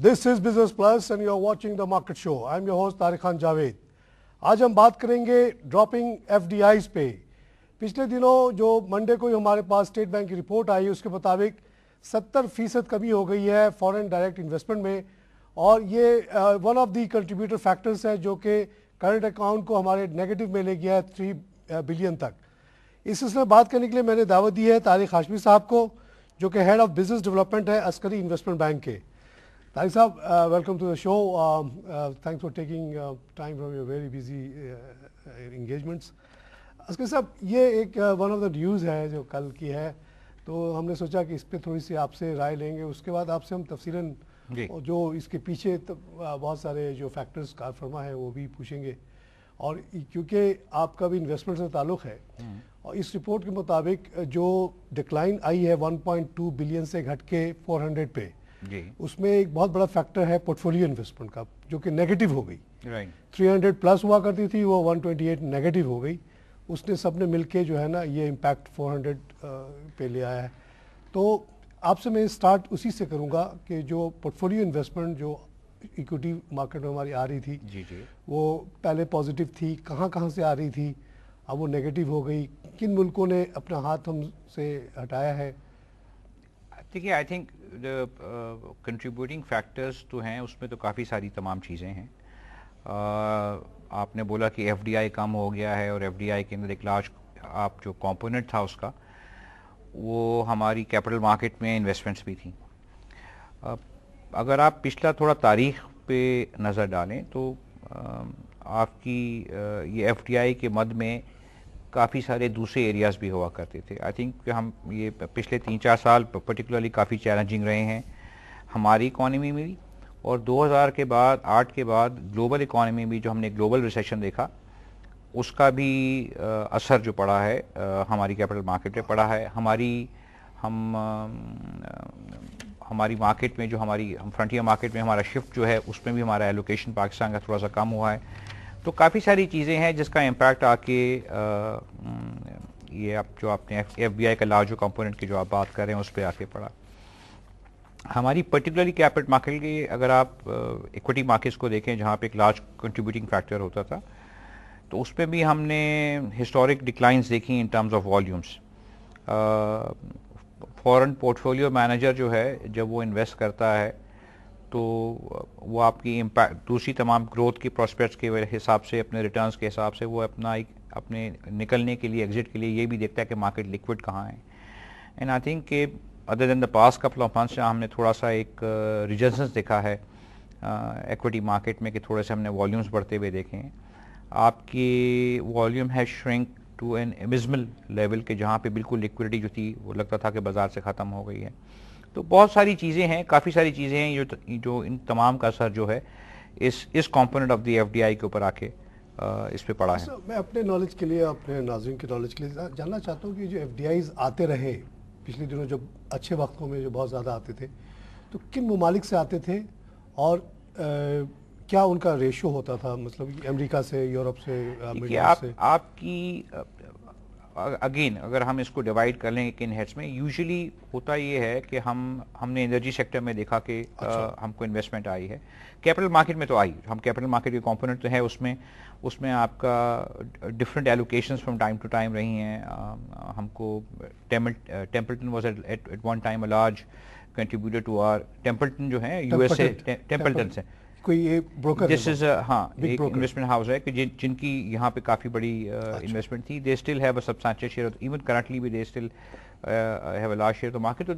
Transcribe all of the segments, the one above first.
This is Business Plus and you are watching the Market Show. I am your host Tariq Khan Javed. आज हम बात करेंगे dropping FDIs पे। पिछले दिनों जो मंडे को ही हमारे पास स्टेट बैंक की रिपोर्ट आई उसके मुताबिक 70% कमी हो गई है फॉरेन डायरेक्ट इन्वेस्टमेंट में, और ये one of the contributor factors है जो कि करंट अकाउंट को हमारे नेगेटिव में ले गया है 3 बिलियन तक। इस सिलसिले में बात करने के लिए मैंने दावत दी है तारिक हाशमी साहब को, जो कि हेड ऑफ बिजनेस डेवलपमेंट है अस्करी इन्वेस्टमेंट बैंक के। तारिक साहब, welcome to the show. Thanks for taking time from your very busy engagements. Askari साहब, ये एक वन ऑफ द न्यूज़ है जो कल की है, तो हमने सोचा कि इस पर थोड़ी सी आपसे राय लेंगे, उसके बाद आपसे हम तफसीलन जो इसके पीछे बहुत सारे जो फैक्टर्स कार फरमा है वो भी पूछेंगे। और क्योंकि आपका भी इन्वेस्टमेंट से ताल्लुक़ है, और इस रिपोर्ट के मुताबिक जो डिक्लाइन आई है 1.2 बिलियन से घट के 400 पे, उसमें एक बहुत बड़ा फैक्टर है पोर्टफोलियो इन्वेस्टमेंट का, जो कि नेगेटिव हो गई। 300 प्लस हुआ करती थी, वो 128 नेगेटिव हो गई। उसने सबने मिलके जो है ना ये इम्पैक्ट 400 पे ले आया है। तो आपसे मैं स्टार्ट उसी से करूंगा कि जो पोर्टफोलियो इन्वेस्टमेंट जो इक्विटी मार्केट में हमारी आ रही थी, वो पहले पॉजिटिव थी, कहाँ कहाँ से आ रही थी, अब वो नेगेटिव हो गई, किन मुल्कों ने अपना हाथ हमसे हटाया है? देखिए, आई थिंक द कंट्रीब्यूटिंग फैक्टर्स तो हैं, उसमें तो काफ़ी सारी तमाम चीज़ें हैं। आपने बोला कि FDI कम हो गया है, और FDI के अंदर एक लार्ज आप जो कंपोनेंट था उसका, वो हमारी कैपिटल मार्केट में इन्वेस्टमेंट्स भी थी। अगर आप पिछला थोड़ा तारीख पे नज़र डालें तो आपकी ये FDI के मद में काफ़ी सारे दूसरे एरियाज़ भी हुआ करते थे। आई थिंक हम ये पिछले 3-4 साल पर्टिकुलरली काफ़ी चैलेंजिंग रहे हैं हमारी इकॉनमी में भी, और 2000 के बाद 8 के बाद ग्लोबल इकॉनमी में भी जो हमने ग्लोबल रिसेशन देखा उसका भी असर जो पड़ा है हमारी कैपिटल मार्केट पे पड़ा है। हमारी मार्केट में जो हम फ्रंटियर मार्केट में हमारा शिफ्ट जो है उसमें भी हमारा एलोकेशन पाकिस्तान का थोड़ा सा कम हुआ है। तो काफ़ी सारी चीज़ें हैं जिसका इम्पैक्ट आके ये आप जो आपने FDI का लार्ज कंपोनेंट की जो आप बात कर रहे हैं उस पर आके पड़ा। हमारी पर्टिकुलरली कैपिटल मार्केट की अगर आप इक्विटी मार्केट्स को देखें जहाँ पे एक लार्ज कंट्रीब्यूटिंग फैक्टर होता था, तो उसमें भी हमने हिस्टोरिक डिक्लाइंस देखी इन terms of volumes. Foreign portfolio manager जो है जब वो इन्वेस्ट करता है तो वो आपकी इम्पैक्ट दूसरी तमाम ग्रोथ की प्रॉस्पेक्ट्स के हिसाब से, अपने रिटर्न्स के हिसाब से वो अपने निकलने के लिए, एग्जिट के लिए ये भी देखता है कि मार्केट लिक्विड कहाँ है। एंड आई थिंक कि other than the past couple of months हमने थोड़ा सा एक रिजर्जेंस देखा है इक्विटी मार्केट में, कि थोड़े से हमने वॉल्यूम्स बढ़ते हुए देखे हैं। आपकी वॉल्यूम है shrink to an abysmal level के, जहाँ पे बिल्कुल लिक्विडिटी जो थी वो लगता था कि बाजार से ख़त्म हो गई है। तो बहुत सारी चीज़ें हैं, काफ़ी सारी चीज़ें हैं जो इन तमाम का असर जो है इस कंपोनेंट ऑफ द FDI के ऊपर आके इस पे पड़ा है। मैं अपने नॉलेज के लिए, अपने नाज़रीन के नॉलेज के लिए जानना चाहता हूँ कि जो FDIs आते रहे पिछले दिनों, जब अच्छे वक्तों में जो बहुत ज़्यादा आते थे, तो किन ममालिक से आते थे और क्या उनका रेशो होता था, मतलब अमेरिका से, यूरोप से, मिडिल ईस्ट से? आपकी अगेन अगर हम इसको डिवाइड कर लें किन हेड्स में, यूजुअली होता ये है कि हमने एनर्जी सेक्टर में देखा कि हमको इन्वेस्टमेंट आई है। कैपिटल मार्केट में तो आई, हम कैपिटल मार्केट के कंपोनेंट तो है उसमें आपका different allocations from time to time रही हैं। हमको Templeton was at one time a large contributor to our. Templeton जो है USA टेम्पल्टन से कोई ये ब्रोकर, दिस इज एक इन्वेस्टमेंट हाउस है कि जिनकी यहाँ पे काफ़ी बड़ी इन्वेस्टमेंट थी। They still have a substantial share, even currently भी they still have a large share. तो मार्केट तो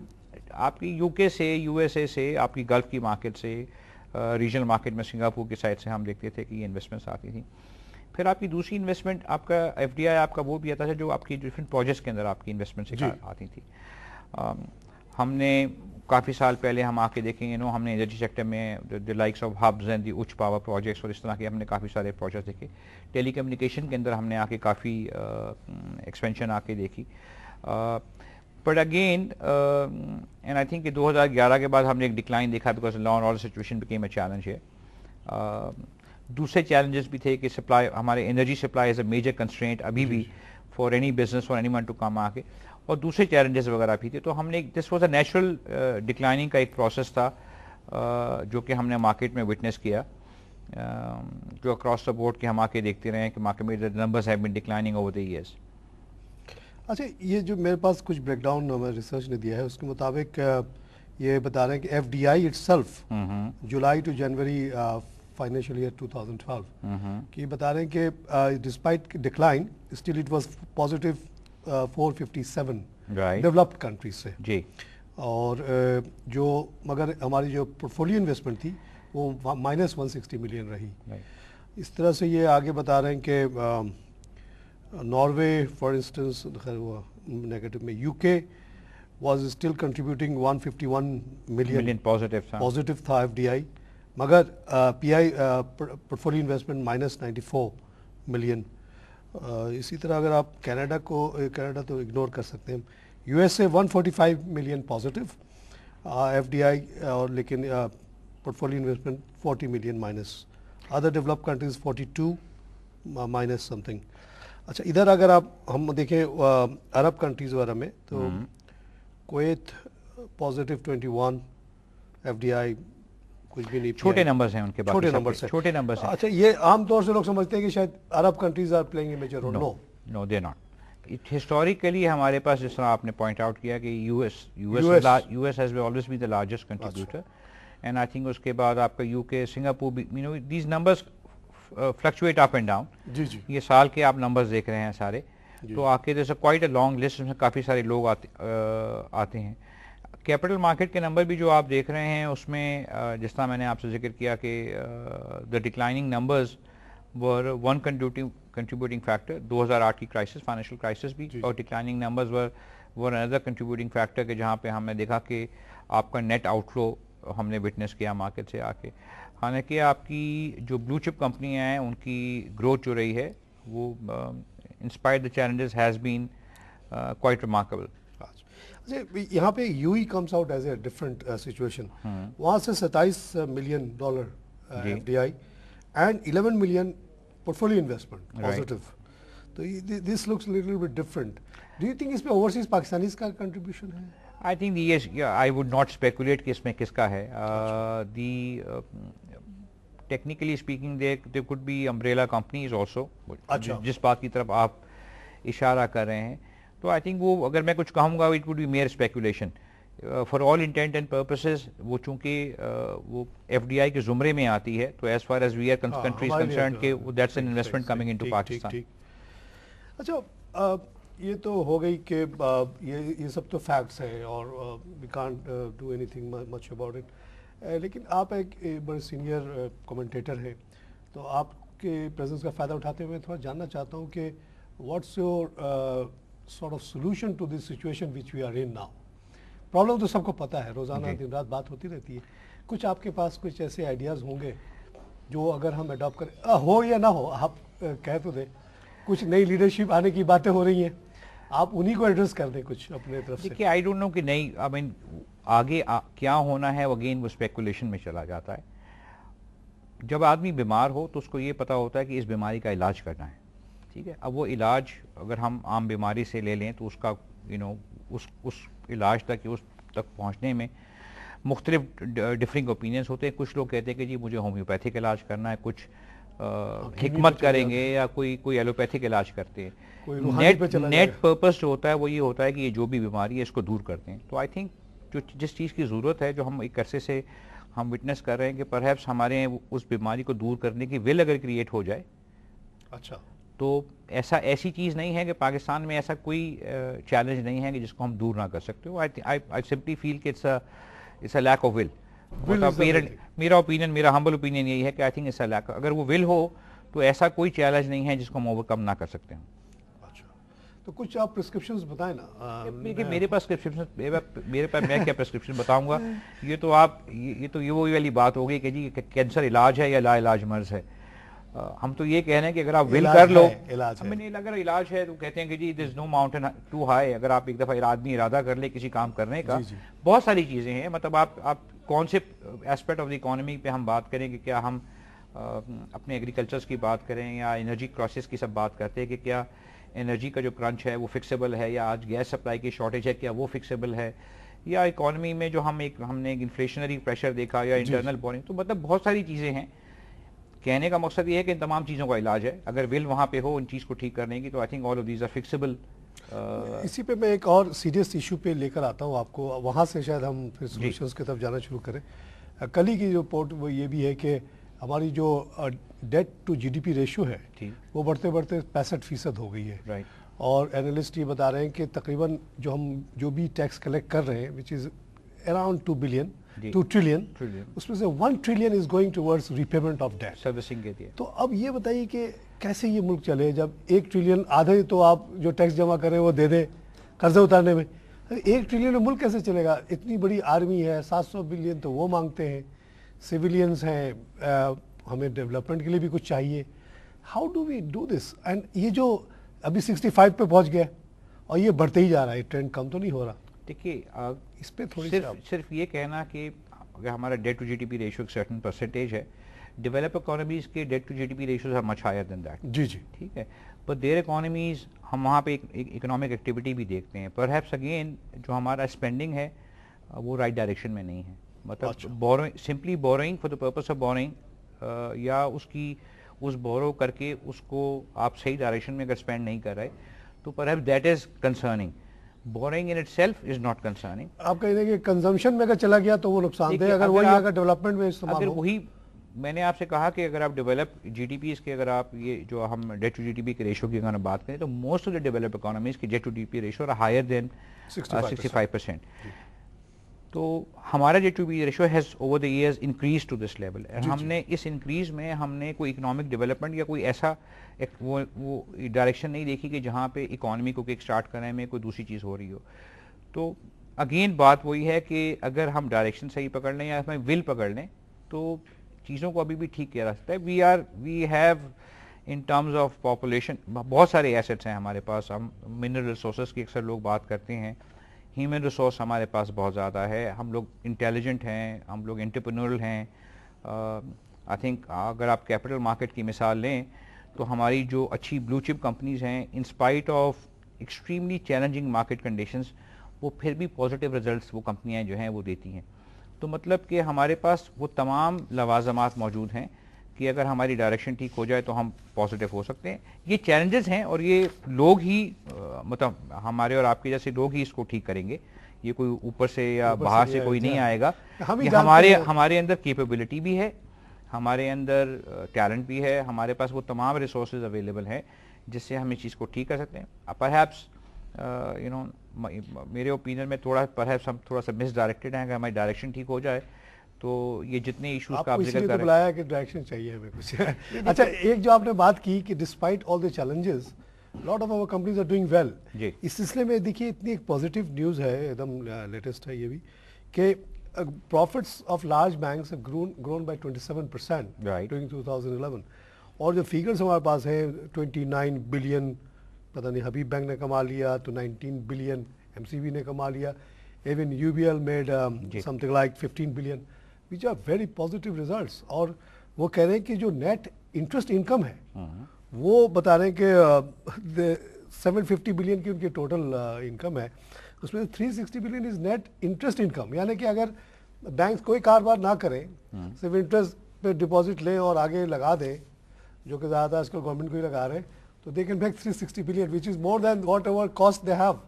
आपकी UK से, USA से, आपकी गल्फ की मार्केट से, रीजनल मार्केट में सिंगापुर की साइड से हम देखते थे कि ये इन्वेस्टमेंट्स आती थी। फिर आपकी दूसरी इन्वेस्टमेंट आपका FDI आपका वो भी आता था जो आपकी डिफरेंट प्रोजेक्ट्स के अंदर आपकी इन्वेस्टमेंट से आती थी। हमने काफ़ी साल पहले हम आके देखेंगे हमने एनर्जी सेक्टर में the likes of hubs and the Uch power projects और इस तरह के हमने काफ़ी सारे प्रोजेक्ट्स देखे। टेलीकम्युनिकेशन के अंदर हमने आके काफ़ी एक्सपेंशन आके देखी। But again and I think कि 2011 के बाद हमने एक डिक्लाइन देखा, because law and order situation became a challenge है। दूसरे चैलेंजेस भी थे कि सप्लाई, हमारे energy supply is a major constraint अभी भी for any business, for any one to come आके, और दूसरे चैलेंजेस वगैरह भी थे। तो हमने, this was a natural declining का एक प्रोसेस था जो कि हमने मार्केट में विटनेस किया, जो अक्रॉस द बोर्ड के हम आके देखते रहे हैं कि मार्केट में the numbers have been declining over the years. अच्छा, ये जो मेरे पास कुछ ब्रेकडाउन हमें रिसर्च ने दिया है उसके मुताबिक ये बता रहे हैं कि FDI itself July to January financial year 2012 कि बता रहे हैं कि despite decline still it was positive 457 developed countries से जी। और जो मगर हमारी जो पोर्टफोलियो इन्वेस्टमेंट थी वो -160 मिलियन रही। इस तरह से ये आगे बता रहे हैं कि नॉर्वे फॉर इंस्टेंस खैर हुआ नेगेटिव में, UK was still contributing 151 million positive था एफडीआई, मगर पीआई पोर्टफोलियो इन्वेस्टमेंट -94 मिलियन। इसी तरह अगर आप कनाडा तो इग्नोर कर सकते हैं, यूएसए 145 मिलियन पॉजिटिव एफडीआई और लेकिन portfolio investment 40 million minus, other developed countries 42 minus something. अच्छा, इधर अगर हम देखें अरब कंट्रीज वगैरह में तो कुवैत पॉजिटिव 21, एफडीआई कुछ भी नहीं, छोटे नंबर्स हैं उनके, छोटे नंबर्स हैं। अच्छा, ये आमतौर से लोग समझते हैं कि शायद Arab countries are playing a major role. No they not. Historically हमारे पास जिस तरह आपने पॉइंट आउट किया कि US has always been the largest contributor, and I think उसके बाद आपका यूके, सिंगापुर भी, you know these numbers fluctuate up and down. जी। ये साल के आप नंबर्स देख रहे हैं सारे, तो आके जैसे क्वाइट अ लॉन्ग लिस्ट में काफ़ी सारे लोग आते हैं। कैपिटल मार्केट के नंबर भी जो आप देख रहे हैं उसमें जिस तरह मैंने आपसे जिक्र किया कि the declining numbers were one contributing factor, 2008 की क्राइसिस, फाइनेंशियल क्राइसिस भी, और declining numbers were another contributing factor के जहाँ पे हमने देखा कि आपका नेट आउटफ्लो हमने विटनेस किया मार्केट से आके। हालांकि आपकी जो ब्लू चिप कंपनियाँ हैं उनकी ग्रोथ जो रही है वो in spite the challenges has been quite remarkable. यहाँ पे UAE comes out as a different situation, वहाँ से 27 million dollar FDI and 11 million portfolio investment positive, तो this looks little bit different. Do you think इसमें overseas Pakistanis का contribution है? I think yes, I would not speculate कि इसमें किसका है। Technically speaking there could be umbrella companies also, जिस बात की तरफ आप इशारा कर रहे हैं। तो आई थिंक वो अगर मैं कुछ कहूँगा it would be mayor speculation for all intent and purposes. वो चूंकि वो एफडीआई के जुमरे में आती है, तो as far as we are countries concerned के that's an investment coming into Pakistan. अच्छा, ये तो हो गई कि ये सब तो फैक्ट्स हैं और we can't do anything much about it, लेकिन आप एक बड़े सीनियर कमेंटेटर हैं, तो आपके प्रेजेंस का फ़ायदा उठाते हुए मैं थोड़ा जानना चाहता हूँ कि what's your sort of solution to this situation which we are in now. Problem तो सबको पता है, रोज़ाना दिन रात बात होती रहती है, कुछ आपके पास कुछ ऐसे आइडियाज़ होंगे जो अगर हम अडॉप्ट करें, हो या ना हो आप कह तो दें, कुछ नई लीडरशिप आने की बातें हो रही हैं, आप उन्हीं को एड्रेस कर दें कुछ अपने तरफ से। देखिए, आई डोंट नो कि नहीं, आई मीन आगे क्या होना है, अगेन वो स्पेकुलेशन में चला जाता है। जब आदमी बीमार हो तो उसको ये पता होता है कि इस बीमारी का इलाज करना है, ठीक है। अब वो इलाज अगर हम आम बीमारी से ले लें तो उसका उस इलाज तक पहुँचने में मुख्तलिफ डिफरिंग ओपिनियंस होते हैं। कुछ लोग कहते हैं कि जी मुझे होम्योपैथिक इलाज करना है, कुछ हिकमत करेंगे या कोई एलोपैथिक इलाज करते हैं। नेट पर्पस जो होता है वो ये होता है कि ये जो भी बीमारी है इसको दूर करते हैं। तो आई थिंक जो जिस चीज़ की ज़रूरत है, जो हम एक अरसे से हम विटनेस कर रहे हैं कि परहैप्स हमारे उस बीमारी को दूर करने की विल अगर क्रिएट हो जाए, अच्छा, तो ऐसी चीज़ नहीं है कि पाकिस्तान में ऐसा कोई चैलेंज नहीं है कि जिसको हम दूर ना कर सकते हो। आई सिंपली फील कि it's a lack of will. मेरा ओपिनियन, मेरा हम्बल ओपिनियन यही है कि I think it's a lack, अगर वो विल हो तो ऐसा कोई चैलेंज नहीं है जिसको हम ओवरकम ना कर सकते हैं। अच्छा, तो कुछ आप प्रिस्क्रिप्शंस बताएं ना। मेरे पास मैं क्या प्रिस्क्रिप्शन बताऊंगा? ये तो वो वाली बात हो गई कि जी कैंसर इलाज है या ला इलाज मर्ज है। हम तो ये कह रहे हैं कि अगर आप विल कर लो, हमें नहीं अगर इलाज है तो कहते हैं कि जी this no mountain too high. अगर आप एक दफ़ा आदमी इरादा कर ले किसी काम करने का, बहुत सारी चीज़ें हैं। मतलब आप कौन से एस्पेक्ट ऑफ द इकोनॉमी पे हम बात करें कि क्या हम अपने एग्रीकल्चर्स की बात करें या एनर्जी क्राइसिस की सब बात करते हैं कि क्या एनर्जी का जो क्रंच है वो फिक्सेबल है, या आज गैस सप्लाई की शॉर्टेज है क्या वो फिक्सेबल है, या इकोनॉमी में जो हमने एक इन्फ्लेशनरी प्रेशर देखा या इंटरनल बोरिंग, तो मतलब बहुत सारी चीज़ें हैं। कहने का मकसद ये है कि इन तमाम चीज़ों का इलाज है, अगर विल वहाँ पे हो उन चीज़ को ठीक करने की, तो I think all of these are fixable. इसी पे मैं एक और सीरियस इशू पे लेकर आता हूँ आपको, वहाँ से शायद हम फिर सॉल्यूशंस की तरफ जाना शुरू करें। कल ही की जो रिपोर्ट वो ये भी है कि हमारी जो डेट टू जीडीपी रेशियो है वो बढ़ते बढ़ते 65% हो गई है। राइट। और एनालिस्ट ये बता रहे हैं कि तकरीबन जो भी टैक्स कलेक्ट कर रहे हैं विच इज़ अराउंड 2 ट्रिलियन, उसमें से 1 trillion is going towards repayment of debt, servicing के लिए। तो अब ये बताइए कि कैसे ये मुल्क चले जब 1 ट्रिलियन आधे तो आप जो टैक्स जमा करें वो दे दें कर्जे उतारने में, 1 ट्रिलियन में मुल्क कैसे चलेगा? इतनी बड़ी आर्मी है, 700 बिलियन तो वो मांगते हैं, सिविलियंस हैं, हमें डेवलपमेंट के लिए भी कुछ चाहिए। How do we do this? And ये जो अभी 65 पे पहुंच गया और ये बढ़ते ही जा रहा है, ट्रेंड कम तो नहीं हो रहा। देखिए इस पे थोड़ी सिर्फ ये कहना कि अगर हमारा डेट टू जीडीपी रेशियो एक सर्टेन परसेंटेज है, डेवलप इकोनॉमीज के debt to GDP ratios are much higher than that. जी जी, ठीक है, बट देयर इकोनॉमीज हम वहाँ पे एक इकोनॉमिक एक्टिविटी भी देखते हैं। परहैप्स अगेन जो हमारा स्पेंडिंग है वो राइट डायरेक्शन में नहीं है, मतलब borrowing, simply borrowing for the purpose of borrowing, या उस बोरो करके उसको आप सही डायरेक्शन में अगर स्पेंड नहीं कर रहे, तो perhaps that is concerning. Boring in itself is not concerning. आप कह रहे हैं कि कंजम्पशन में अगर चला गया तो वो नुकसानदेह, अगर डेवलपमेंट में इस्तेमाल अगर वही मैंने आपसे कहा कि अगर आप डेवलप जीडीपी के, अगर आप ये जो हम डेट टू जीडीपी के रेशियो की अगर बात करें, तो most of the develop economies की debt to GDP ratio are higher than 65%। तो हमारा debt to GDP ratio has over the years increase to this level, and हमने इस इंक्रीज में हमने कोई इकोनॉमिक डेवलपमेंट या कोई ऐसा वो डायरेक्शन नहीं देखी कि जहाँ पे इकोनॉमी को किक स्टार्ट करने में कोई दूसरी चीज़ हो रही हो। तो अगेन बात वही है कि अगर हम डायरेक्शन सही पकड़ लें या हमें विल पकड़ लें, तो चीज़ों को अभी भी ठीक किया जा सकता है। We have in terms of population बहुत सारे एसेट्स हैं हमारे पास। हम मिनरल रिसोर्सेज की अक्सर लोग बात करते हैं, ह्यूमन रिसोर्स हमारे पास बहुत ज़्यादा है, हम लोग इंटेलिजेंट हैं, हम लोग एंटरप्रेन्योरल हैं। आई थिंक अगर आप कैपिटल मार्केट की मिसाल लें, तो हमारी जो अच्छी ब्लू चिप कंपनीज हैं, in spite of extremely challenging market conditions, वो फिर भी पॉजिटिव रिजल्ट्स वो कंपनियां जो हैं वो देती हैं। तो मतलब कि हमारे पास वो तमाम लवाजमात मौजूद हैं कि अगर हमारी डायरेक्शन ठीक हो जाए तो हम पॉजिटिव हो सकते हैं। ये चैलेंजेस हैं और ये लोग ही मतलब हमारे और आपके जैसे लोग ही इसको ठीक करेंगे, ये कोई ऊपर से या बाहर से कोई नहीं आएगा। हमारे अंदर कैपेबिलिटी भी है, हमारे अंदर टैलेंट भी है, हमारे पास वो तमाम रिसोर्सेज अवेलेबल हैं जिससे हम इस चीज़ को ठीक कर सकते हैं। परहैप्स यू नो मेरे ओपिनियन में परहैप्स हम थोड़ा सा मिस डायरेक्टेड हैं। अगर हमारी डायरेक्शन ठीक हो जाए तो ये जितने इश्यूज का आप जिक्र कर रहे हैं, बुलाया कि डायरेक्शन चाहिए हमें कुछ। अच्छा, एक जो आपने बात की कि despite all the challenges lot of our companies are doing well, इस सिलसिले में देखिए इतनी एक पॉजिटिव न्यूज़ है, एकदम लेटेस्ट है ये भी, कि profits of large banks have grown by 27% during 2011, और जो फिगर्स हमारे पास हैं 29 बिलियन पता नहीं हबीब बैंक ने कमा लिया, तो 19 बिलियन एमसीबी ने कमा लिया, even UBL made something like 15 billion, which are very positive results. और वो कह रहे हैं कि जो नेट इंटरेस्ट इनकम है वो बता रहे हैं कि 750 बिलियन की उनकी टोटल इनकम है, उसमें 360 billion is net interest income, यानी कि अगर बैंक कोई कारोबार ना करें, सिर्फ इंटरेस्ट पे डिपॉजिट लें और आगे लगा दें, जो कि ज़्यादा आजकल गवर्नमेंट को ही लगा रहे हैं, तो they can make 360 billion which is more than what ever cost they have.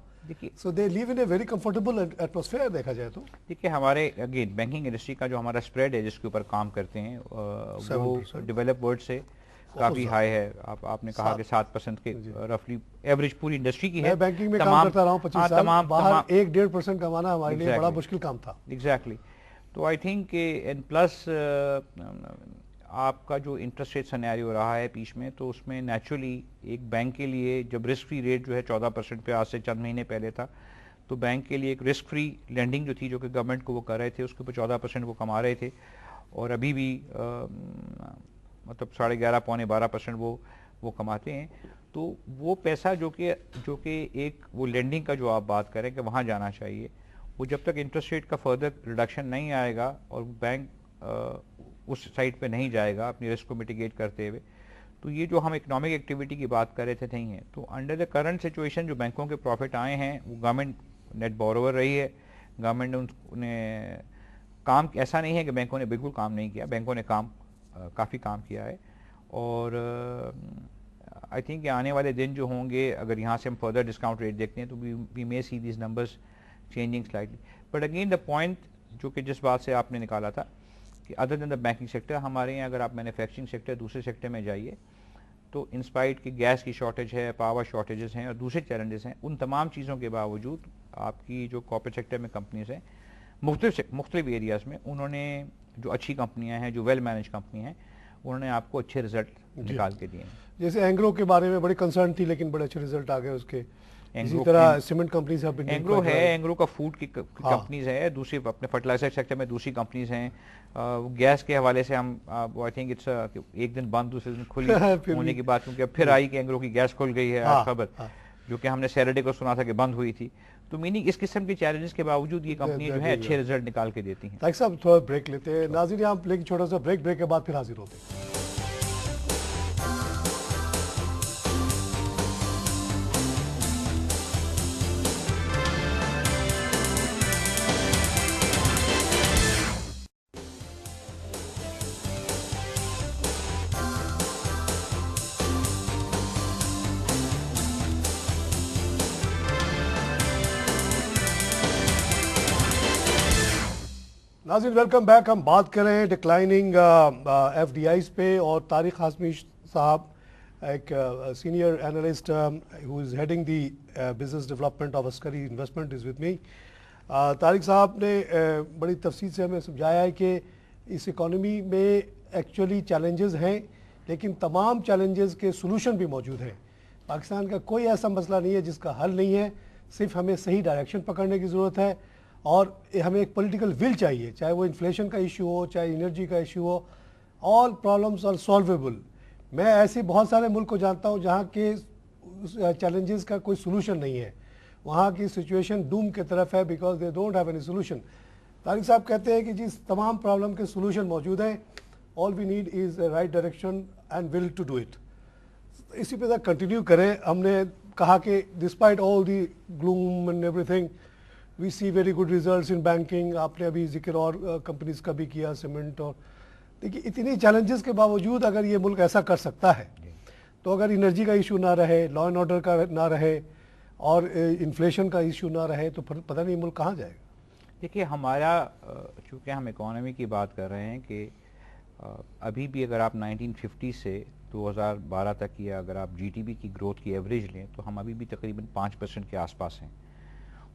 So they live in a very comfortable atmosphere देखा जाए तो। देखिए हमारे अगेन बैंकिंग इंडस्ट्री का जो हमारा स्प्रेड है जिसके ऊपर काम करते हैं वो डेवलप वर्ल्ड से काफी हाई है। आपने कहा कि 7% के रफली एवरेज पूरी इंडस्ट्री की है। बैंकिंग में काम करता रहा हूं 25 साल, बाहर 1-1.5% कमाना हमारे लिए बड़ा मुश्किल काम था। एग्जैक्टली। तो आई थिंक एंड प्लस आपका जो इंटरेस्ट रेट सिनेरियो रहा है बीच में, तो उसमें नेचुरली एक बैंक के लिए जब रिस्क फ्री रेट जो है 14% पे आज से चंद महीने पहले था, तो बैंक के लिए एक रिस्क फ्री लेंडिंग जो थी, जो कि गवर्नमेंट को वो कर रहे थे, उसके ऊपर 14% वो कमा रहे थे, और अभी भी मतलब 11.5 पौने 12% वो कमाते हैं। तो वो पैसा जो कि एक वो लेंडिंग का जो आप बात करें कि वहाँ जाना चाहिए, वो जब तक इंटरेस्ट रेट का फर्दर रिडक्शन नहीं आएगा और बैंक उस साइड पे नहीं जाएगा अपनी रिस्क को मिटिगेट करते हुए, तो ये जो हम इकोनॉमिक एक्टिविटी की बात कर रहे थे नहीं है। तो अंडर द करंट सिचुएशन जो बैंकों के प्रॉफिट आए हैं वो गवर्नमेंट नेट बोरोवर रही है, गवर्नमेंट ने उन्हें काम, ऐसा नहीं है कि बैंकों ने बिल्कुल काम नहीं किया, बैंकों ने काफ़ी काम किया है। और आई थिंक आने वाले दिन जो होंगे, अगर यहाँ से हम फर्दर डिस्काउंट रेट देखते हैं तो we may see these numbers changing slightly. But again the point जो कि जिस बात से आपने निकाला था कि other than the banking sector, हमारे यहाँ अगर आप मैन्युफैक्चरिंग सेक्टर दूसरे सेक्टर में जाइए तो इंस्पाइट की गैस की शॉर्टेज है, पावर शॉर्टेजेस हैं और दूसरे चैलेंजेस हैं, उन तमाम चीज़ों के बावजूद आपकी जो कॉर्पोरेट सेक्टर में कंपनीज हैं मुख्तलिफ एरियाज़ में, उन्होंने जो अच्छी कंपनियां हैं, जो वेल मैनेज कंपनी हैं, उन्होंने आपको अच्छे रिजल्ट निकाल के दिए हैं। जैसे एंग्रो के बारे में बड़ी कंसर्न थी, लेकिन बड़े अच्छे रिजल्ट आ गए उसके। इसी तरह सीमेंट कंपनीज हैं, एंग्रो है, एंग्रो का फूड की कंपनीज है, दूसरी अपने फर्टिलाइजर सेक्टर में दूसरी कंपनीज हैं। गैस के हवाले से हम आई थिंक इट्स एक दिन बंद दूसरे दिन खुली होने की बात, क्योंकि अब फिर आई कि एंग्रो की गैस खुल गई है आज खबर, जो कि हमने सैटरडे को सुना था कि बंद हुई थी। तो मीनिंग इस किस्म के चैलेंजेस के बावजूद ये कंपनी जो है अच्छे रिजल्ट निकाल के देती हैं। ताकि साहब थोड़ा ब्रेक लेते हैं। नाज़रीन आप लेकिन छोटा सा ब्रेक के बाद फिर हाजिर होते हैं। नाज़रीन वेलकम बैक। हम बात कर रहे हैं डिक्लाइनिंग एफडीआईज पे, और तारिक हाशमी साहब एक senior analyst who is heading the business development of Askari investment is with me. Tariq साहब ने बड़ी तफसील से हमें समझाया है कि इस इकॉनमी में एक्चुअली चैलेंजेस हैं, लेकिन तमाम चैलेंजेस के सॉल्यूशन भी मौजूद हैं। पाकिस्तान का कोई ऐसा मसला नहीं है जिसका हल नहीं है, सिर्फ हमें सही डायरेक्शन पकड़ने की ज़रूरत है और हमें एक पॉलिटिकल विल चाहिए, चाहे वो इन्फ्लेशन का इशू हो, चाहे एनर्जी का इशू हो। All problems are solvable. मैं ऐसे बहुत सारे मुल्क को जानता हूँ जहाँ के चैलेंजेस का कोई सोल्यूशन नहीं है, वहाँ की सिचुएशन डूम की तरफ है, because they don't have any solution. Tariq साहब कहते हैं कि जिस तमाम प्रॉब्लम के सोल्यूशन मौजूद हैं, all we need is right direction and will to do it. इसी पे कंटिन्यू करें। हमने कहा कि despite all the gloom and everything we see very good results in banking. आपने अभी जिक्र और कंपनीज का भी किया, सीमेंट। और देखिए इतनी चैलेंजेस के बावजूद अगर ये मुल्क ऐसा कर सकता है, तो अगर एनर्जी का इशू ना रहे, लॉ एंड ऑर्डर का ना रहे और इन्फ्लेशन का इशू ना रहे, तो पता नहीं मुल्क कहाँ जाएगा। देखिए हमारा, चूँकि हम इकोनॉमी की बात कर रहे हैं कि अभी भी अगर आप 1950 से 2012 तक की अगर आप जीडीपी की ग्रोथ की एवरेज लें तो हम अभी भी तकरीबन 5% के आसपास हैं।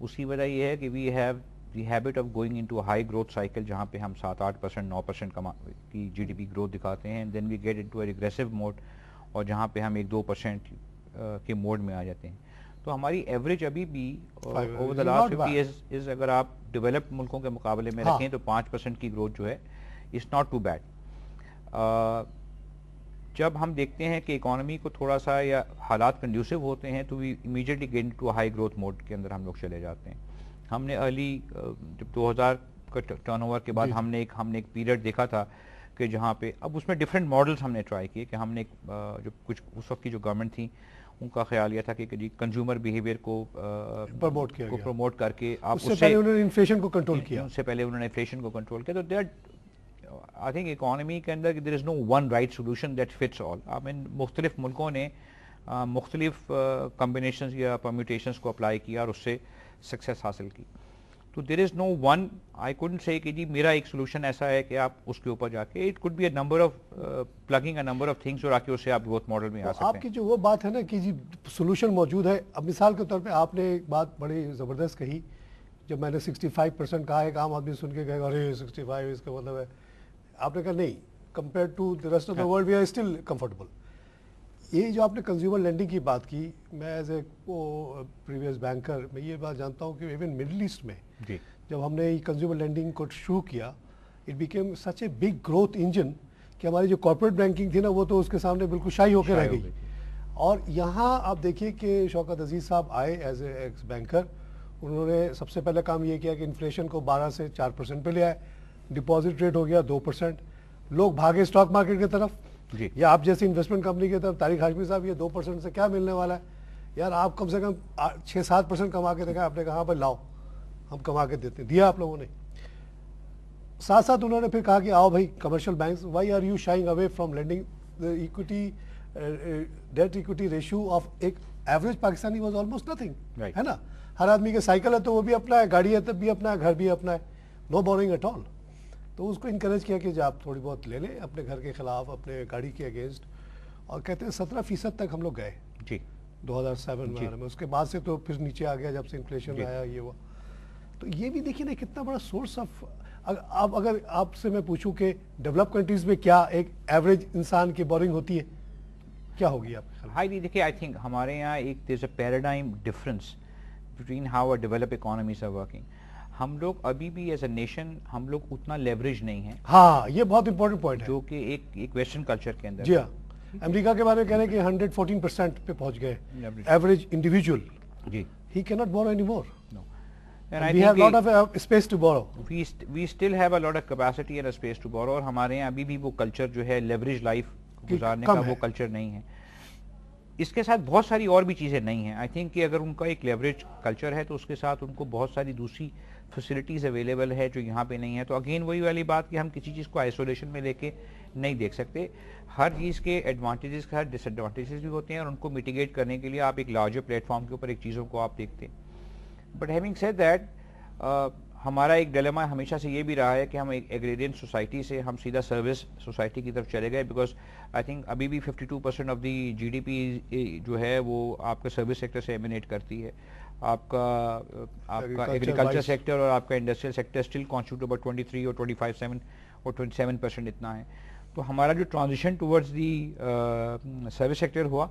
उसकी वजह यह है कि we have the habit of going into high growth cycle, जहाँ पे हम 7-8% 9% की जीडीपी ग्रोथ दिखाते हैं, then we get into a regressive mode, और जहाँ पे हम 1-2% के मोड में आ जाते हैं। तो हमारी एवरेज अभी भी ओवर द लास्ट 50 इयर्स अगर आप डेवलप्ड मुल्कों के मुकाबले में रखें तो 5% की ग्रोथ जो है इट्स नॉट टू बैड। जब हम देखते हैं कि इकोनॉमी को थोड़ा सा या हालात कंड्यूसिव होते हैं तो we immediately get into high growth mode के अंदर हम लोग चले जाते हैं। हमने अर्ली जब 2000 का टर्नओवर के बाद हमने एक पीरियड देखा था कि जहाँ पे अब उसमें डिफरेंट मॉडल्स हमने ट्राई किए कि हमने जो कुछ उस वक्त की जो गवर्नमेंट थी उनका ख्याल यह था कि जी कंज्यूमर बिहेवियर को प्रमोट करके आप उससे पहले उन्होंने इन्फ्लेशन को कंट्रोल किया, उससे पहले उन्होंने इन्फ्लेशन को कंट्रोल किया। तो देयर आई थिंक इकोनॉमी के अंदर there is no one right solution that fits all. I mean मुख्तलिफ मुल्कों ने मुख्तलिफ कम्बिनेशंस या परम्यूटेशंस को अप्लाई किया और उससे सक्सेस हासिल की। तो there is no one, I couldn't say कि जी मेरा एक सोल्यूशन ऐसा है कि आप उसके ऊपर जाके, it could be a number of plugging a number of things और आके उससे आप ग्रोथ मॉडल में आ सकते हैं। आपकी जो वो बात है ना कि जी सोल्यूशन मौजूद है। अब मिसाल के तौर पे आपने एक बात बड़ी ज़बरदस्त कही, जब मैंने 65% कहा, एक आम आदमी सुन के कहेगा अरे 65 इसका मतलब है, आपने कहा नहीं, compare to the rest of the world we are still comfortable. ये जो आपने कंज्यूमर लेंडिंग की बात की, मैं एज ए प्रीवियस बैंकर मैं ये बात जानता हूँ कि इवन मिडिल ईस्ट में जब हमने कंज्यूमर लेंडिंग को शुरू किया, it became such a big growth engine कि हमारी जो कॉर्पोरेट बैंकिंग थी ना वो तो उसके सामने बिल्कुल शाही होकर रह गई। और यहाँ आप देखिए कि शौकत अजीज़ साहब आए एज ए एक्स बैंकर, उन्होंने सबसे पहले काम ये किया कि इन्फ्लेशन को 12 से 4% पे ले आए, डिपॉजिट रेट हो गया 2%, लोग भागे स्टॉक मार्केट की तरफ जी, या आप जैसी इन्वेस्टमेंट कंपनी की तरफ। तारिक हाशमी साहब ये 2% से क्या मिलने वाला है यार, आप कम से कम 6-7% कमा के देखा, आपने कहा पर लाओ हम कमा के देते हैं, दिया आप लोगों ने। साथ साथ उन्होंने फिर कहा कि आओ भाई commercial banks, why are you shying away from lending, the equity debt equity ratio of एक average Pakistani was almost nothing, है ना। हर आदमी के साइकिल है तो वो भी अपना है, गाड़ी है तब भी अपना है, घर भी अपना है, नो बोरिंग एट ऑल। तो उसको इनकरेज किया कि आप थोड़ी बहुत ले लें अपने घर के खिलाफ, अपने गाड़ी के अगेंस्ट, और कहते हैं 17% तक हम लोग गए जी 2007 में। उसके बाद से तो फिर नीचे आ गया जब से इन्फ्लेशन आया ये हुआ। तो ये भी देखिए ना कितना बड़ा सोर्स ऑफ, अब अगर आपसे मैं पूछूं कि डेवलप कंट्रीज में क्या एक एवरेज इंसान की बोरिंग होती है, क्या होगी आपके? हाईली देखिए, आई थिंक हमारे यहाँ एक there is a paradigm difference between how a developed economies are working. हम लोग अभी भी एज अ नेशन हम लोग उतना लेवरेज नहीं है। हाँ, ये बहुत इंपॉर्टेंट पॉइंट है, जो कि एक वेस्टर्न कल्चर के अंदर। जी हाँ, अमेरिका के बारे में कह रहे हैं कि 114% पे पहुंच गए एवरेज इंडिविजुअल। जी, he can not borrow any more, and we have lot of space to borrow. We still have a lot of capacity and a space to borrow। और हमारे यहाँ अभी भी वो कल्चर जो है लेवरेज लाइफ गुजारने का वो कल्चर नहीं है। इसके साथ बहुत सारी और भी चीज़ें नहीं हैं। आई थिंक कि अगर उनका एक लेवरेज कल्चर है तो उसके साथ उनको बहुत सारी दूसरी फैसिलिटीज़ अवेलेबल है जो यहाँ पे नहीं है। तो अगेन वही वाली बात कि हम किसी चीज़ को आइसोलेशन में लेके नहीं देख सकते। हर चीज़ के एडवांटेजेस हर डिसएडवांटेजेस भी होते हैं और उनको मिटिगेट करने के लिए आप एक लार्जर प्लेटफॉर्म के ऊपर एक चीज़ों को आप देखते हैं। बट हैविंग सेड दैट, हमारा एक डिलेमा हमेशा से ये भी रहा है कि हम एक एग्रेरियन सोसाइटी से हम सीधा सर्विस सोसाइटी की तरफ चले गए। बिकॉज आई थिंक अभी भी 52% ऑफ दी GDP जो है वो आपका सर्विस सेक्टर से एमिनेट करती है। आपका एग्रीकल्चर सेक्टर और आपका industrial sector still constitute about 23 और 25 और 27% इतना है। तो हमारा जो transition towards the service sector हुआ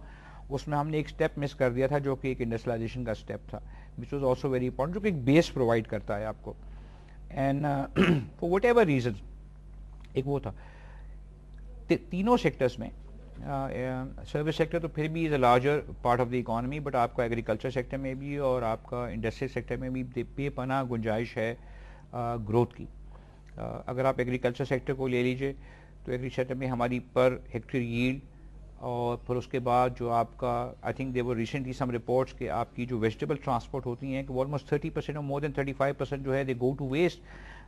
उसमें हमने एक स्टेप मिस कर दिया था जो कि एक इंडस्ट्रियलाइजेशन का स्टेप था, which was also very important, जो कि एक बेस प्रोवाइड करता है आपको। And for whatever reason एक वो था। तीनों सेक्टर्स में सर्विस सेक्टर तो फिर भी is a larger part of the economy, but आपका एग्रीकल्चर सेक्टर में भी और आपका इंडस्ट्रियल सेक्टर में भी बेपनाह गुंजाइश है ग्रोथ की। अगर आप एग्रीकल्चर सेक्टर को ले लीजिए तो एग्रीकल्चर सेक्टर में हमारी पर हेक्टेयर यील्ड, और फिर उसके बाद जो आपका I think there were recently some reports कि आपकी जो वेजिटेबल ट्रांसपोर्ट होती हैं कि ऑलमोस्ट 30% और मोर देन 35% जो है they go to waste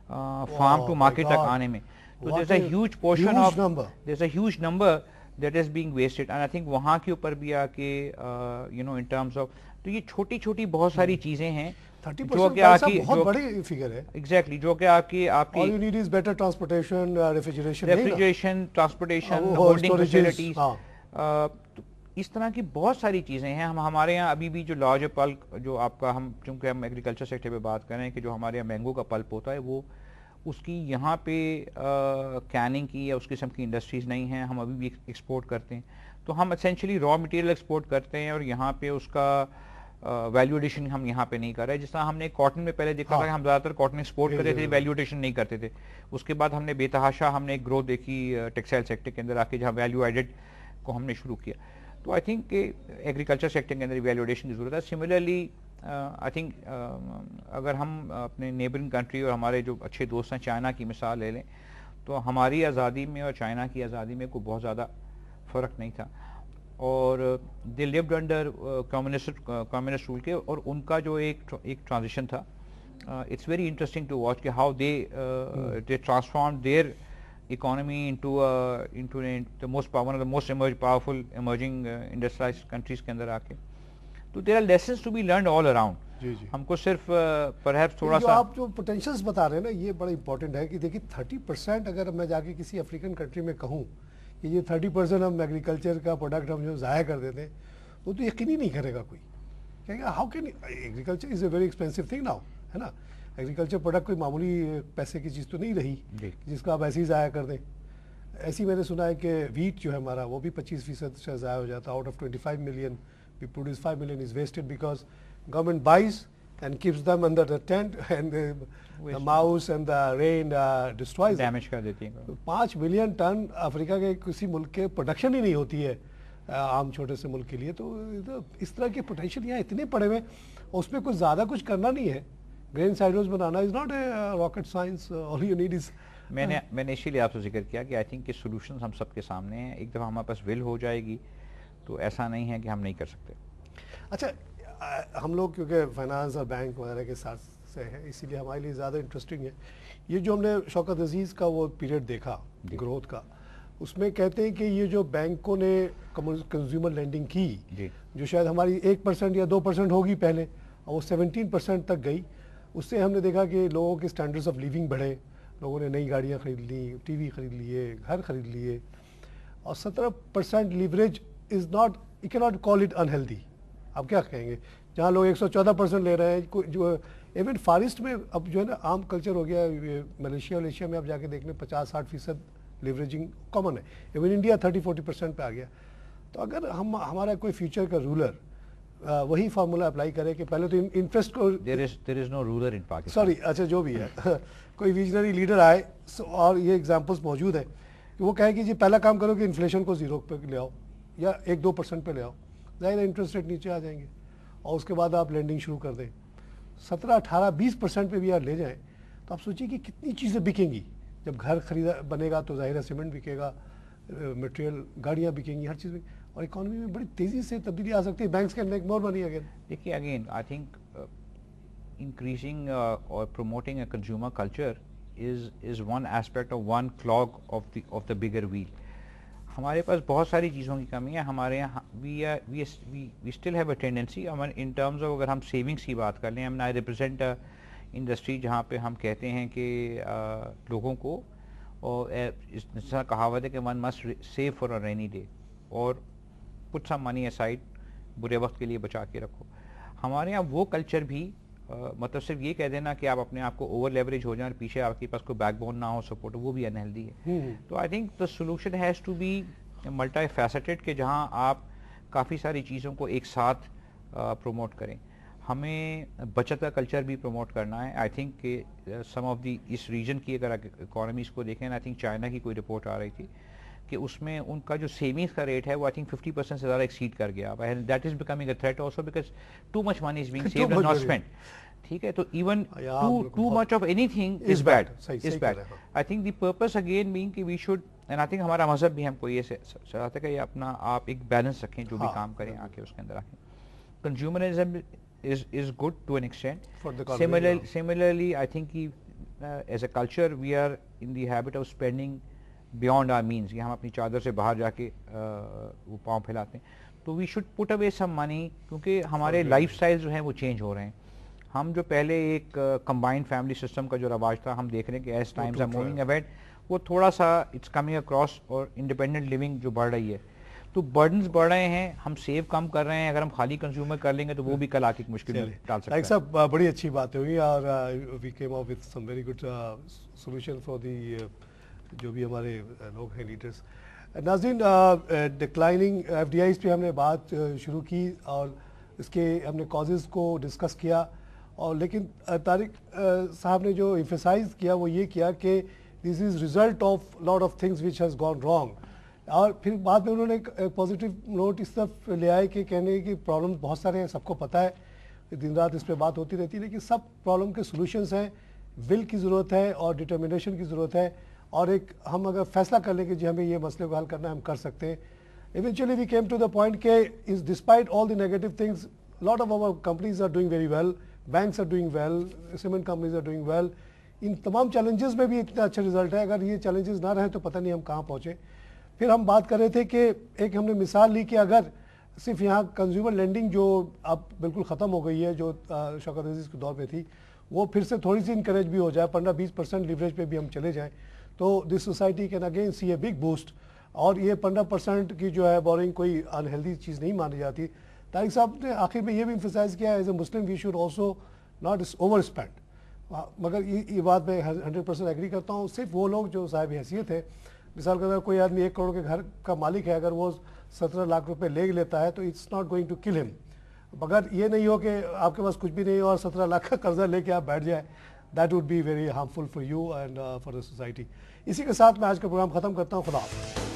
farm to market तक आने में। तो there is a huge portion of, there is a huge number that is being wasted. And I think वहाँ के ऊपर भी आके you know in terms of, तो ये छोटी छोटी बहुत सारी चीज़ें हैं 30% जो कि आपकी बहुत बड़ी फिगर है। एग्जैक्टली, जो कि आपकी all you need is better transportation, refrigeration, transportation, holding facilities, तो इस तरह की बहुत सारी चीज़ें हैं। हम हमारे यहाँ अभी भी जो लार्जर पल्प जो आपका, हम चूँकि हम एग्रीकल्चर सेक्टर पे बात कर रहे हैं कि जो हमारे यहाँ मैंगो का पल्प होता है वो उसकी यहाँ पे कैनिंग की या उस किस्म की इंडस्ट्रीज़ नहीं हैं। हम अभी भी एक्सपोर्ट करते हैं, तो हम एसेंशियली रॉ मटेरियल एक्सपोर्ट करते हैं और यहाँ पे उसका वैल्यू एडिशन हम यहाँ पे नहीं कर रहे। जिस तरह हमने कॉटन में पहले देखा था कि हम ज़्यादातर कॉटन एक्सपोर्ट करते थे, वैल्यू एडिशन नहीं करते थे। उसके बाद हमने बेतहाशा हमने एक ग्रोथ देखी टेक्सटाइल सेक्टर के अंदर आके, जहाँ वैल्यू एडेड को हमने शुरू किया। तो आई थिंक कि एग्रीकल्चर सेक्टर के अंदर वैल्यूएशन की जरूरत है। सिमिलरली आई थिंक अगर हम अपने नेबरिंग कंट्री और हमारे जो अच्छे दोस्त हैं चाइना की मिसाल ले लें, तो हमारी आज़ादी में और चाइना की आज़ादी में कोई बहुत ज़्यादा फ़र्क नहीं था, और they lived under communist rule के, और उनका जो एक ट्रांजिशन था, it's very interesting to watch कि how they transform their economy into the most one of the most powerful emerging industrialized countries के अंदर आके। तो there are lessons to be learned all around। जी जी, हमको सिर्फ perhaps थोड़ा सा आप जो पोटेंशियल्स बता रहे हैं ना, ये बड़ा इंपॉर्टेंट है कि देखिए 30% अगर मैं जाके किसी अफ्रीकन कंट्री में कहूँ कि ये 30% हम एग्रीकल्चर का प्रोडक्ट हम जो ज़ाया कर देते हैं, वो तो यकीन ही नहीं करेगा कोई। कहेगा how can, agriculture is a very expensive thing now, है ना। एग्रीकल्चर प्रोडक्ट कोई मामूली पैसे की चीज़ तो नहीं रही जिसको आप ऐसे ही ज़ाया कर दें। ऐसी मैंने सुना है कि वीट जो है हमारा वो भी 25% से ज़ाया हो जाता है। Out of 25 million we produce 5 million is wasted because government buys and keeps them under the tent and the mouse and the rain destroys, damage कर देती है। 5 मिलियन टन अफ्रीका के किसी मुल्क के प्रोडक्शन ही नहीं होती है आम छोटे से मुल्क के लिए। तो इस तरह के पोटेंशियल यहाँ इतने पड़े हुए, उसमें कुछ ज़्यादा कुछ करना नहीं है। Grain silos banana is not a rocket science, all you need is. मैंने इसीलिए आपसे जिक्र किया कि आई थिंक कि सॉल्यूशंस हम सबके सामने हैं। एक दफ़ा हमारे पास विल हो जाएगी तो ऐसा नहीं है कि हम नहीं कर सकते। अच्छा, हम लोग क्योंकि फाइनेंस और बैंक वगैरह के साथ से है, इसीलिए हमारे लिए ज़्यादा इंटरेस्टिंग है। ये जो हमने शौकत अजीज़ का वो पीरियड देखा ग्रोथ का, उसमें कहते हैं कि ये जो बैंकों ने कंज्यूमर लेंडिंग की, जो शायद हमारी 1% या 2% होगी पहले, और वो 17% तक गई, उससे हमने देखा कि लोगों के स्टैंडर्ड्स ऑफ लिविंग बढ़े, लोगों ने नई गाड़ियाँ खरीद ली, टीवी खरीद लिए, घर खरीद लिए, और 17% leverage is not, you can not call it unhealthy. आप क्या कहेंगे, जहाँ लोग 114% ले रहे हैं, जो इवन फार ईस्ट में अब जो है ना आम कल्चर हो गया, मलेशिया वलेशिया में आप जाके देख लें 50-60% लिवरेजिंग कॉमन है, इवन इंडिया 30-40% पे आ गया। तो अगर हमारा कोई फ्यूचर का रूलर वही फार्मूला अप्लाई करे कि पहले तो इंटरेस्ट को, there is no ruler in Pakistan, sorry अच्छा जो भी है कोई विजनरी लीडर आए, और ये एग्जांपल्स मौजूद है कि वो कहे कि जी पहला काम करो कि इन्फ्लेशन को 0 पे ले आओ या 1-2% पे ले आओ, ज़ाहिर इंटरेस्ट रेट नीचे आ जाएंगे, और उसके बाद आप लेंडिंग शुरू कर दें। 17-18-20% पे भी आप ले जाएं तो आप सोचिए कि कितनी चीज़ें बिकेंगी। जब घर खरीदा बनेगा तो ज़ाहिर है सीमेंट बिकेगा, मटेरियल, गाड़ियाँ बिकेंगी, हर चीज़ और इकोनॉमी में बड़ी तेज़ी से तब्दीली आ सकती है। Banks can make more money again. देखिए अगेन आई थिंक इंक्रीजिंग और promoting a consumer culture is one aspect of one clog of the bigger wheel. हमारे पास बहुत सारी चीज़ों की कमी है हमारे यहाँ। we still have a tendency in terms of, अगर हम सेविंग्स की बात कर लें, हम आई रिप्रेजेंट इंडस्ट्री जहाँ पे हम कहते हैं कि लोगों को, और इस कहावत है कि one must save for a rainy day और पुट सम मनी असाइड, बुरे वक्त के लिए बचा के रखो। हमारे यहाँ वो कल्चर भी मतलब सिर्फ ये कह देना कि आप अपने आप को ओवर लेवरेज हो जाए और पीछे आपके पास कोई बैकबोन ना हो, सपोर्ट, वो भी अनहेल्दी है। तो I think the solution has to be multifaceted, कि जहाँ आप काफ़ी सारी चीज़ों को एक साथ प्रमोट करें। हमें बचत का कल्चर भी प्रमोट करना है। आई थिंक कि सम ऑफ दी इस रीजन की अगर इकोनॉमीज़ को देखें, आई थिंक चाइना की कोई रिपोर्ट आ रही थी कि उसमें उनका जो सेविंग्स का रेट है वो आई थिंक 50% से ज़्यादा एक्सीड कर गया। And that is becoming a threat also because too much money is being saved and not spent. ठीक है, तो even too much of anything is bad, is bad. I think the purpose again being कि we should, and I think हमारा मजहब भी हमको ये चाहता है कि अपना आप एक बैलेंस रखें, जो भी काम करें आके उसके अंदर रखें। Consumerism is good to an extent. Similarly, I think as a culture we are in the habit of spending beyond our means, कि हम अपनी चादर से बाहर जाके वो पाँव फैलाते हैं। तो we should put away some money, क्योंकि हमारे लाइफ स्टाइल जो हैं वो चेंज हो रहे हैं। हम जो पहले एक कंबाइंड फैमिली सिस्टम का जो रवाज था, हम देख रहे हैं कि as times are moving ahead वो थोड़ा सा इट्स कमिंग अक्रॉस, और इंडिपेंडेंट लिविंग जो बढ़ रही है, तो बर्डन्स बढ़ रहे हैं, हम सेव कम कर रहे हैं। अगर हम खाली कंज्यूमर कर लेंगे तो वो भी कल आके मुश्किल में डाल सकता है। साहब बड़ी अच्छी बात हुई, और we came up with some very good solution for the जो भी हमारे लोग हैं लीडर्स। नाज़रीन, डिक्लाइनिंग एफडीआईज़ पे हमने बात शुरू की और इसके हमने कॉजेज़ को डिस्कस किया, और लेकिन तारिक साहब ने जो एम्फसाइज किया वो ये किया कि this is result of lot of things which has gone wrong. और फिर बाद में उन्होंने एक पॉजिटिव नोट इस तरफ ले आए कि कहने की प्रॉब्लम्स बहुत सारे हैं, सबको पता है, दिन रात इस पर बात होती रहती है, लेकिन सब प्रॉब्लम के सॉल्यूशंस हैं, विल की ज़रूरत है और डिटर्मिनेशन की ज़रूरत है, और एक हम अगर फैसला कर लें कि जी हमें ये मसले को हल करना है, हम कर सकते हैं। Eventually we came to the point के is despite all the negative things, lot of our companies are doing very well, banks are doing well, cement companies are doing well. इन तमाम चैलेंजेस में भी इतना अच्छा रिजल्ट है। अगर ये चैलेंजेस ना रहे तो पता नहीं हम कहाँ पहुँचे। फिर हम बात कर रहे थे कि एक हमने मिसाल ली कि अगर सिर्फ यहाँ कंज्यूमर लेंडिंग जो अब बिल्कुल ख़त्म हो गई है, जो शौकत अजीज़ के दौर पे थी, वो फिर से थोड़ी सी इनकरेज भी हो जाए, 15-20% लीवरेज पे भी हम चले जाएं, तो this society can again see a big boost. और ये 15% की जो है बोरिंग कोई अनहेल्दी चीज़ नहीं मानी जाती। तारिक साहब ने आखिर में ये भी एम्फसाइज किया, as a Muslim we should also not overspend. मगर ये बात मैं 100% एग्री करता हूँ। सिर्फ वो लोग जो साहिब हैसियत है, मिसाल के अगर कोई आदमी 1 करोड़ के घर का मालिक है, अगर वो 17 लाख रुपए ले लेता है तो it's not going to kill him. मगर ये नहीं हो कि आपके पास कुछ भी नहीं हो और 17 लाख का कर्जा लेके आप बैठ जाए, that would be very harmful for you and for the society. इसी के साथ मैं आज का प्रोग्राम खत्म करता हूँ। खुदा हाफ़िज़।